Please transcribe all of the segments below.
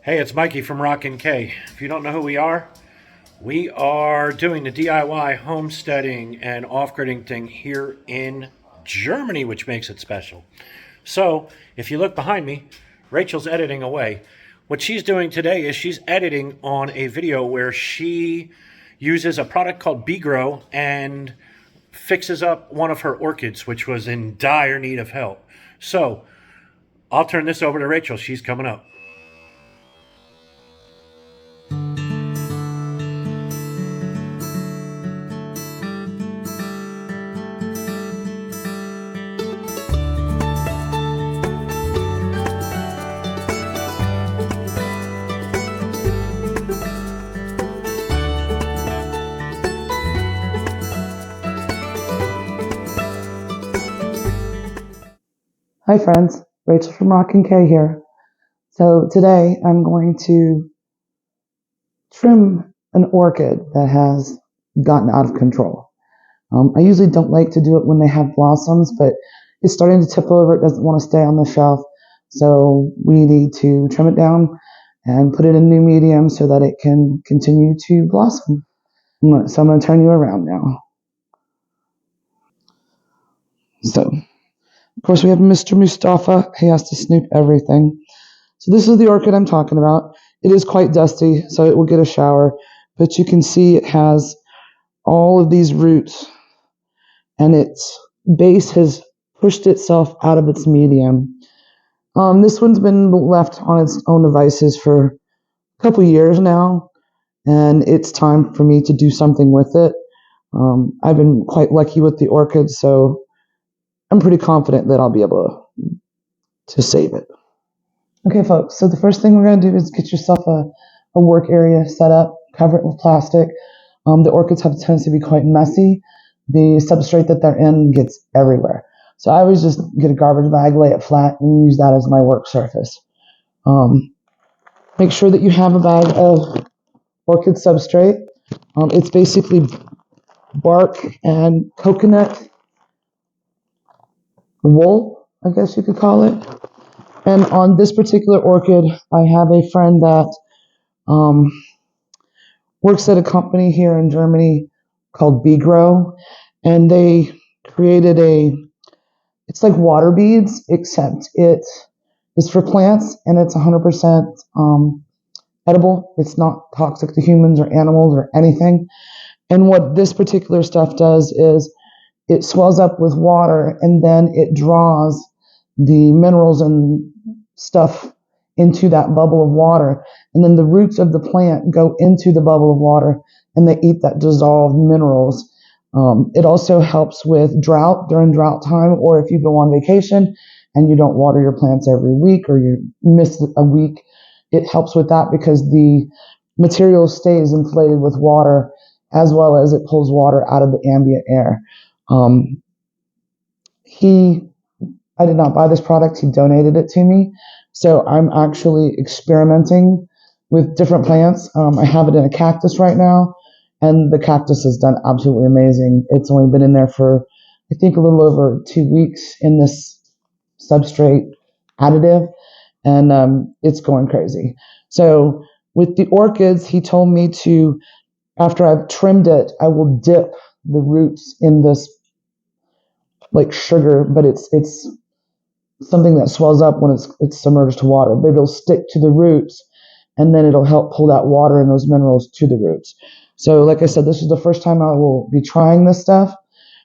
Hey, it's Mikey from Rockin' K. If you don't know who we are doing the DIY homesteading and off-gridding thing here in Germany, which makes it special. So, if you look behind me, Rachel's editing away. What she's doing today is she's editing on a video where she uses a product called Grow and fixes up one of her orchids, which was in dire need of help. So, I'll turn this over to Rachel. She's coming up. Hi friends, Rachel from Rockin' K here. So today I'm going to trim an orchid that has gotten out of control. I usually don't like to do it when they have blossoms, but it's starting to tip over. It doesn't want to stay on the shelf. So we need to trim it down and put it in new medium so that it can continue to blossom. So I'm going to turn you around now. So, of course, we have Mr. Mustafa. He has to snoop everything. So this is the orchid I'm talking about. It is quite dusty, so it will get a shower. But you can see it has all of these roots, and its base has pushed itself out of its medium. This one's been left on its own devices for a couple years now, and it's time for me to do something with it. I've been quite lucky with the orchids, so I'm pretty confident that I'll be able to save it. Okay, folks, so the first thing we're going to do is get yourself a work area set up, cover it with plastic. The orchids have a tendency to be quite messy. The substrate that they're in gets everywhere. So I always just get a garbage bag, lay it flat, and use that as my work surface. Make sure that you have a bag of orchid substrate. It's basically bark and coconut wool, I guess you could call it. And on this particular orchid, I have a friend that works at a company here in Germany called Grow, and they created it's like water beads, except it is for plants, and it's 100% edible. It's not toxic to humans or animals or anything. And what this particular stuff does is it swells up with water, and then it draws the minerals and stuff into that bubble of water, and then the roots of the plant go into the bubble of water and they eat that dissolved minerals. It also helps with drought during drought time, or if you go on vacation and you don't water your plants every week or you miss a week, it helps with that because the material stays inflated with water as well as it pulls water out of the ambient air. I did not buy this product. He donated it to me. So I'm actually experimenting with different plants. I have it in a cactus right now, and the cactus has done absolutely amazing. It's only been in there for, I think, a little over 2 weeks in this substrate additive, and it's going crazy. So with the orchids, he told me to, after I've trimmed it, I will dip the roots in this like sugar, but it's something that swells up when it's submerged to water, but it'll stick to the roots, and then it'll help pull that water and those minerals to the roots. So like I said, this is the first time I will be trying this stuff,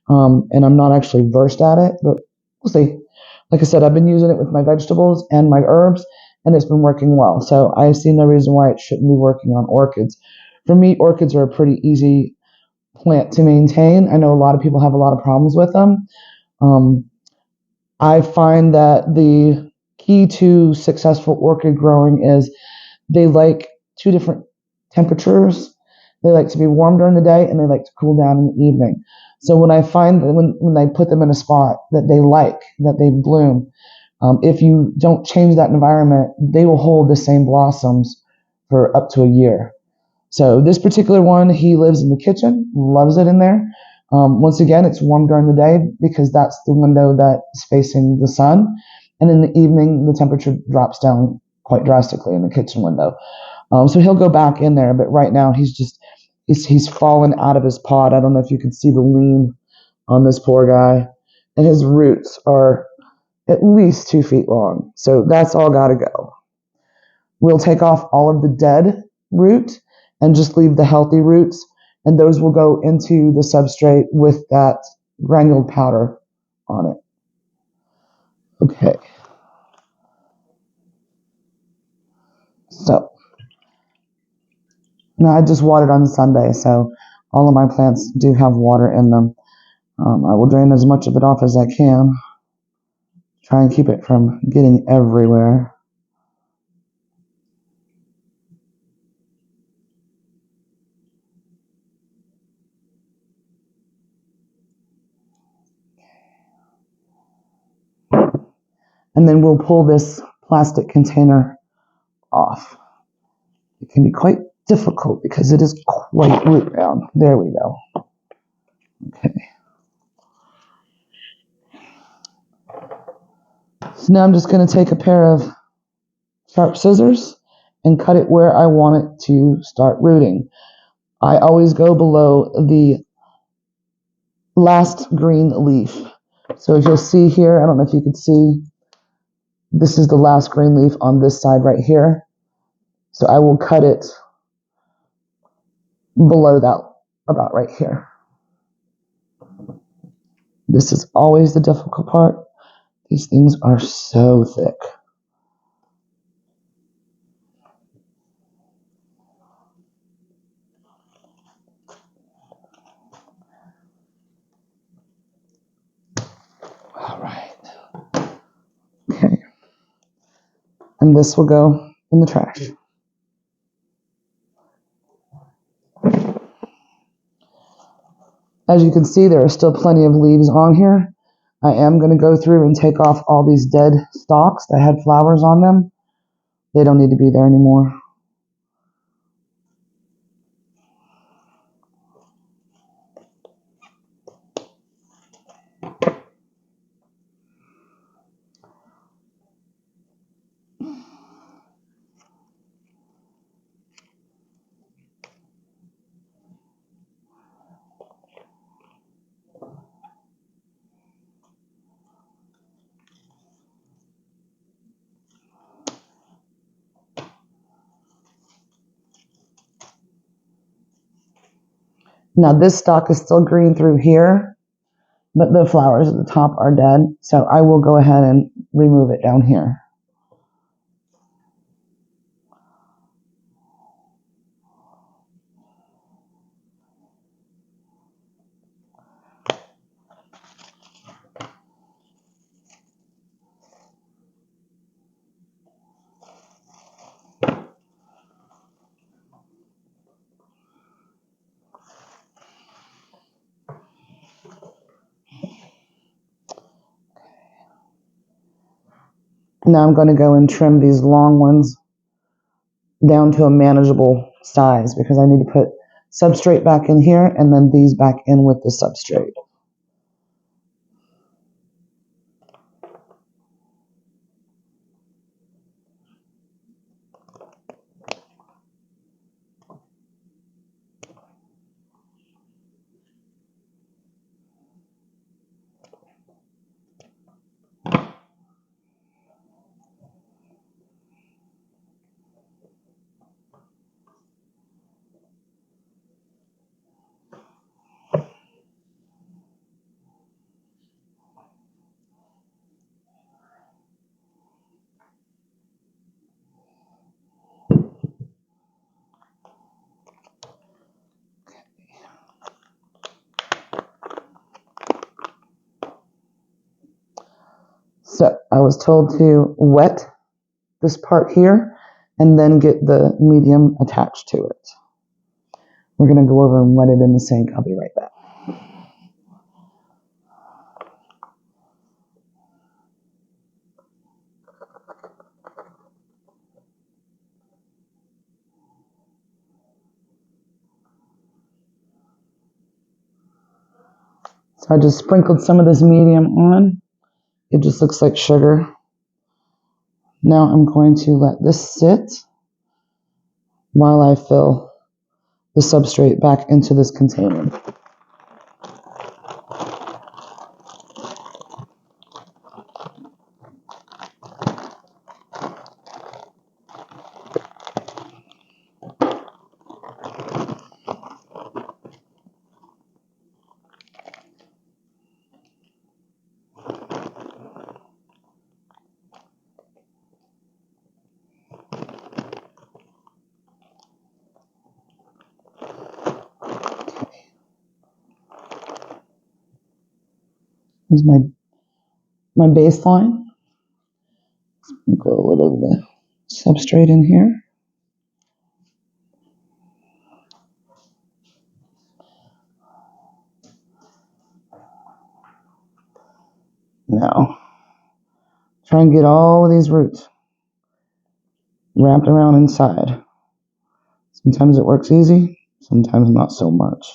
and I'm not actually versed at it, but we'll see. Like I said, I've been using it with my vegetables and my herbs, and it's been working well. So I see no reason why it shouldn't be working on orchids. For me, orchids are a pretty easy plant to maintain. I know a lot of people have a lot of problems with them. I find that the key to successful orchid growing is they like two different temperatures. They like to be warm during the day, and they like to cool down in the evening. So when I find that when I put them in a spot that they like, that they bloom, if you don't change that environment, they will hold the same blossoms for up to a year. So this particular one, he lives in the kitchen, loves it in there. Once again, it's warm during the day because that's the window that is facing the sun. And in the evening, the temperature drops down quite drastically in the kitchen window. So he'll go back in there, but right now he's fallen out of his pot. I don't know if you can see the lean on this poor guy, and his roots are at least 2 feet long. So that's all got to go. We'll take off all of the dead root and just leave the healthy roots, and those will go into the substrate with that granuled powder on it. Okay. So now I just watered on Sunday, so all of my plants do have water in them. I will drain as much of it off as I can. Try and keep it from getting everywhere. And then we'll pull this plastic container off. It can be quite difficult because it is quite root bound. There we go. Okay. So now I'm just going to take a pair of sharp scissors and cut it where I want it to start rooting. I always go below the last green leaf. So if you'll see here, I don't know if you can see, this is the last green leaf on this side right here. So I will cut it below that, about right here. This is always the difficult part. These things are so thick. All right. Okay. And this will go in the trash. As you can see, there are still plenty of leaves on here. I am going to go through and take off all these dead stalks that had flowers on them. They don't need to be there anymore. Now this stalk is still green through here, but the flowers at the top are dead. So I will go ahead and remove it down here. Now I'm going to go and trim these long ones down to a manageable size because I need to put substrate back in here and then these back in with the substrate. So I was told to wet this part here and then get the medium attached to it. We're going to go over and wet it in the sink. I'll be right back. So I just sprinkled some of this medium on. It just looks like sugar. Now I'm going to let this sit while I fill the substrate back into this container. Here's my baseline. Go a little of the substrate in here. Now, try and get all of these roots wrapped around inside. Sometimes it works easy, sometimes not so much.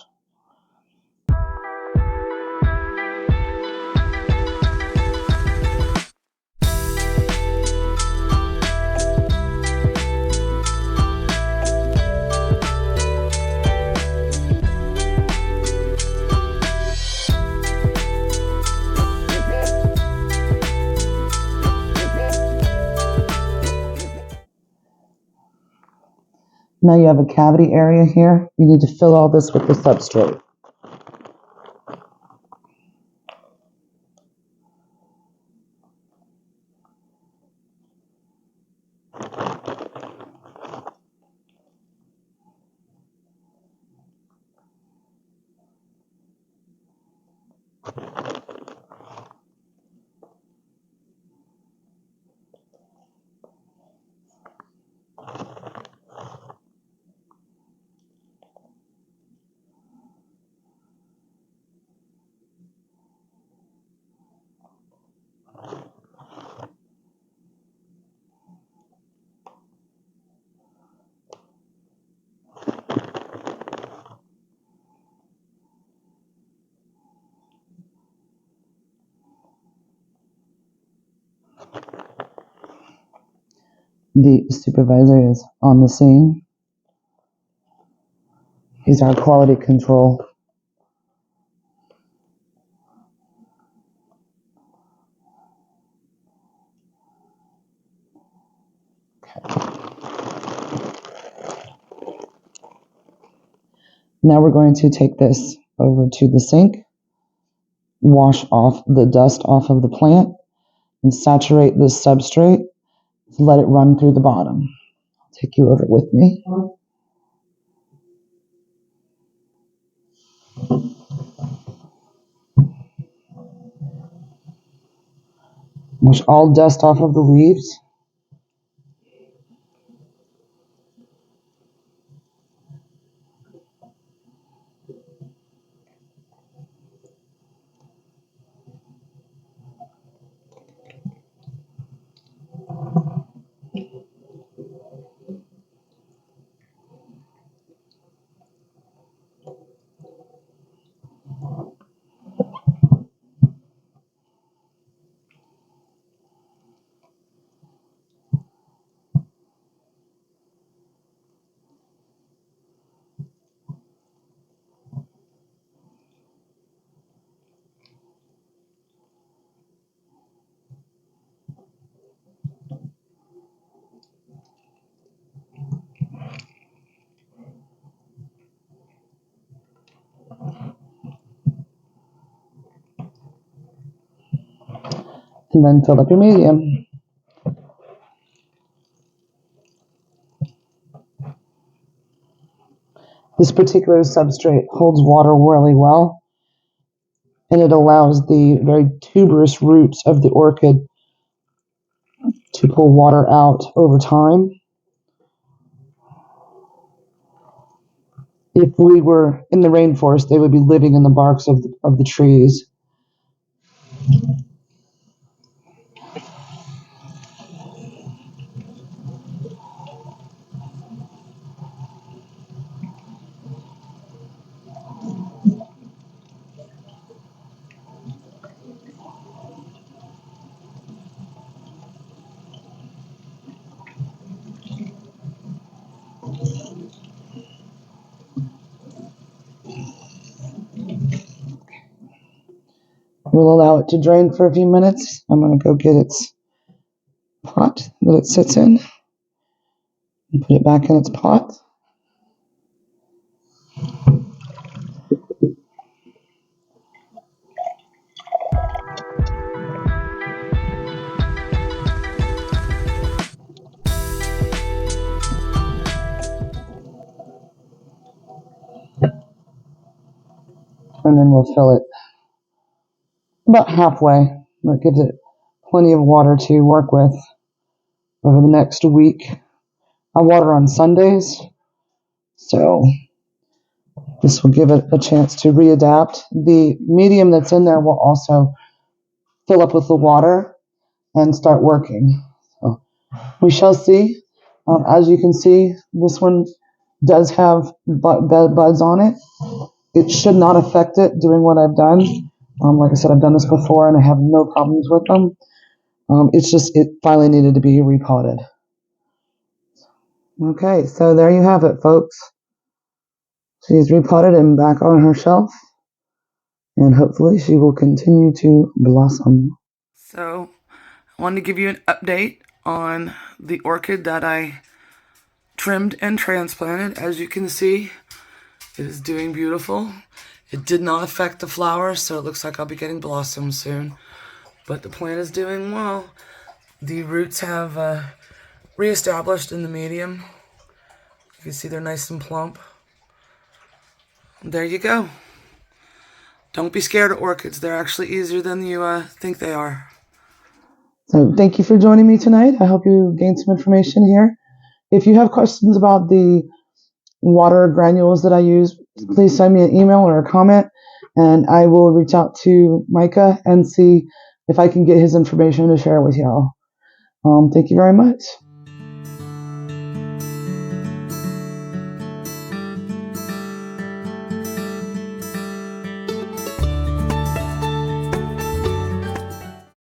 Now you have a cavity area here. You need to fill all this with the substrate. The supervisor is on the scene. He's our quality control. Now we're going to take this over to the sink, wash off the dust off of the plant, and saturate the substrate. Let it run through the bottom. I'll take you over with me. Wash all dust off of the leaves. And then fill up your medium. This particular substrate holds water really well, and it allows the very tuberous roots of the orchid to pull water out over time. If we were in the rainforest, they would be living in the barks of the trees. We'll allow it to drain for a few minutes. I'm going to go get its pot that it sits in and put it back in its pot. And then we'll fill it about halfway. That gives it plenty of water to work with over the next week. I water on Sundays, so this will give it a chance to readapt. The medium that's in there will also fill up with the water and start working. So we shall see. As you can see, this one does have buds on it. It should not affect it doing what I've done. Like I said, I've done this before and I have no problems with them. It's just, it finally needed to be repotted. Okay, so there you have it, folks. She's repotted and back on her shelf. And hopefully she will continue to blossom. So I wanted to give you an update on the orchid that I trimmed and transplanted. As you can see, it is doing beautiful. It did not affect the flowers, so it looks like I'll be getting blossoms soon. But the plant is doing well. The roots have reestablished in the medium. You can see they're nice and plump. There you go. Don't be scared of orchids. They're actually easier than you think they are. So thank you for joining me tonight. I hope you gained some information here. If you have questions about the water granules that I use, please send me an email or a comment, and I will reach out to Micah and see if I can get his information to share with y'all. Thank you very much.